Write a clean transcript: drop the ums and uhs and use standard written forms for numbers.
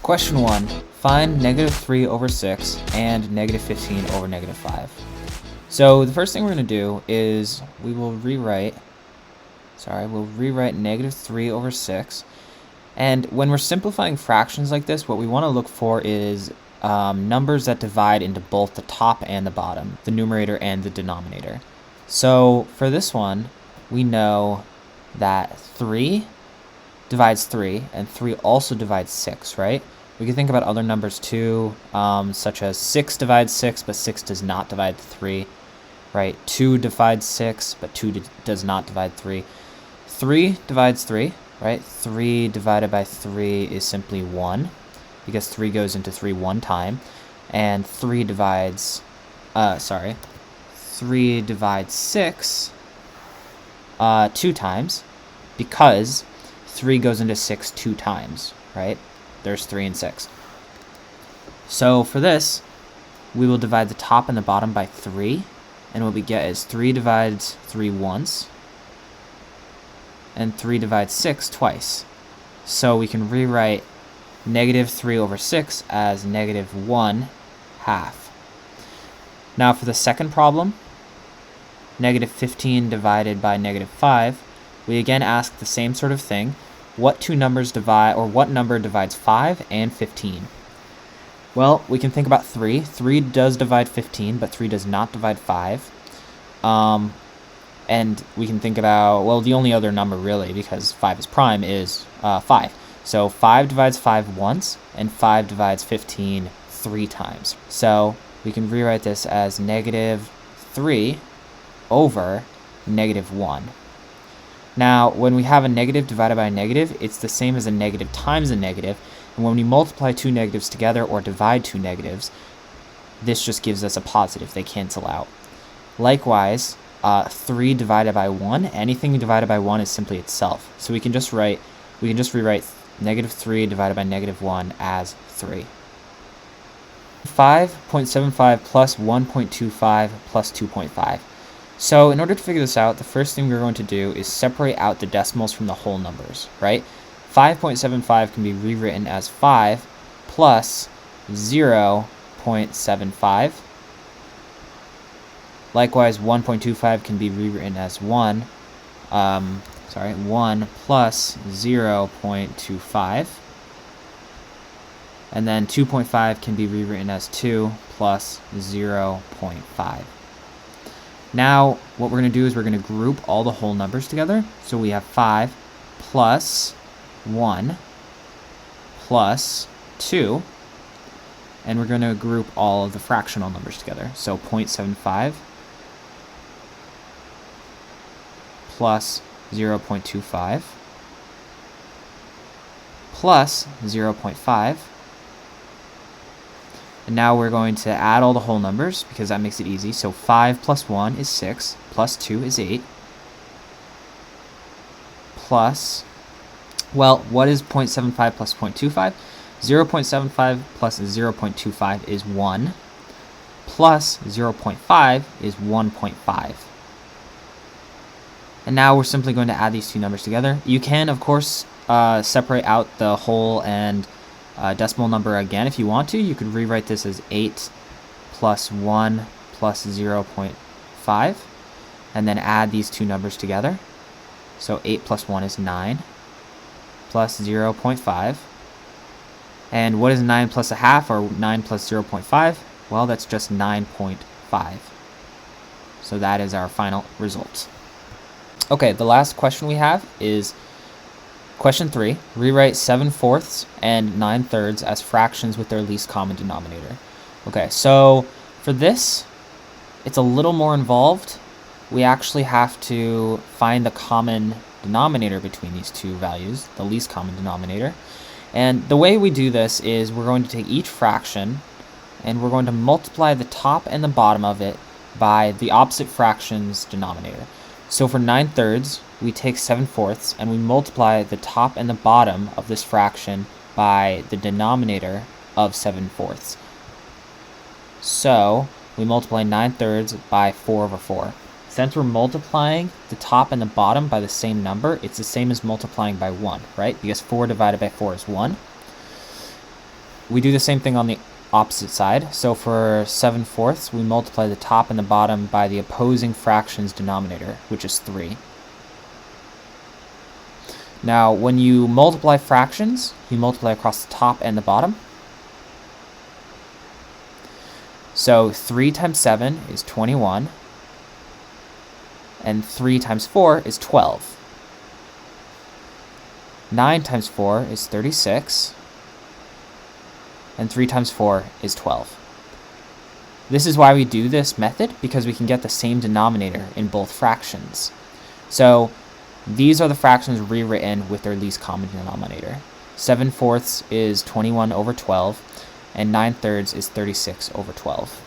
Question 1. Find negative 3 over 6 and negative 15 over negative 5. So the first thing we're going to do is we'll rewrite negative 3 over 6. And when we're simplifying fractions like this, what we want to look for is numbers that divide into both the top and the bottom, the numerator and the denominator. So for this one, we know that 3 divides 3, and 3 also divides 6, right? We can think about other numbers too, such as 6 divides 6, but 6 does not divide 3, right? 2 divides 6, but 2 does not divide 3. 3 divides 3, right? 3 divided by 3 is simply 1, because 3 goes into 3 one time, and 3 divides 6 2 times, because 3 goes into 6 2 times, right? There's 3 and 6. So for this, we will divide the top and the bottom by 3, and what we get is 3 divides 3 once, and 3 divides 6 twice. So we can rewrite negative 3 over 6 as negative 1 half. Now for the second problem, negative 15 divided by negative 5, we again ask the same sort of thing. What number divides 5 and 15? Well, we can think about 3. 3 does divide 15, but 3 does not divide 5. And we can think about, well, the only other number really, because 5 is prime, is 5. So 5 divides 5 once, and 5 divides 15 3 times. So we can rewrite this as negative 3 over negative 1. Now, when we have a negative divided by a negative, it's the same as a negative times a negative, and when we multiply two negatives together or divide two negatives, this just gives us a positive. They cancel out. Likewise, 3 divided by 1, anything divided by 1 is simply itself. So we can just rewrite negative 3 divided by negative 1 as 3. 5.75 plus 1.25 plus 2.5. So in order to figure this out, the first thing we're going to do is separate out the decimals from the whole numbers, right? 5.75 can be rewritten as 5 plus 0.75. Likewise, 1.25 can be rewritten as 1 plus 0.25. And then 2.5 can be rewritten as 2 plus 0.5. Now, what we're going to do is we're going to group all the whole numbers together. So we have 5 plus 1 plus 2. And we're going to group all of the fractional numbers together. So 0.75 plus 0.25 plus 0.5. And now we're going to add all the whole numbers because that makes it easy. So 5 plus 1 is 6, plus 2 is 8, plus, well, what is 0.75 plus 0.25? 0.75 plus 0.25 is 1, plus 0.5 is 1.5. And now we're simply going to add these two numbers together. You can, of course, separate out the whole and decimal number again if you want to. You could rewrite this as 8 plus 1 plus 0.5, and then add these two numbers together. So 8 plus 1 is 9, plus 0.5. And what is 9 plus a half, or 9 plus 0.5? Well, that's just 9.5. So that is our final result. Okay, the last question we have is question 3. Rewrite 7/4 and 9/3 as fractions with their least common denominator. Okay, so for this, it's a little more involved. We actually have to find the common denominator between these two values, the least common denominator. And the way we do this is we're going to take each fraction and we're going to multiply the top and the bottom of it by the opposite fraction's denominator. So for 9/3, we take 7/4 and we multiply the top and the bottom of this fraction by the denominator of 7/4. So we multiply 9/3 by 4/4. Since we're multiplying the top and the bottom by the same number, it's the same as multiplying by 1, right? Because 4 divided by 4 is 1. we do the same thing on the opposite side. So for 7/4, we multiply the top and the bottom by the opposing fraction's denominator, which is 3. Now, when you multiply fractions, you multiply across the top and the bottom. So 3 times 7 is 21, and 3 times 4 is 12. 9 times 4 is 36, and 3 times 4 is 12. This is why we do this method, because we can get the same denominator in both fractions. So these are the fractions rewritten with their least common denominator. 7/4 is 21 over 12, and 9/3 is 36 over 12.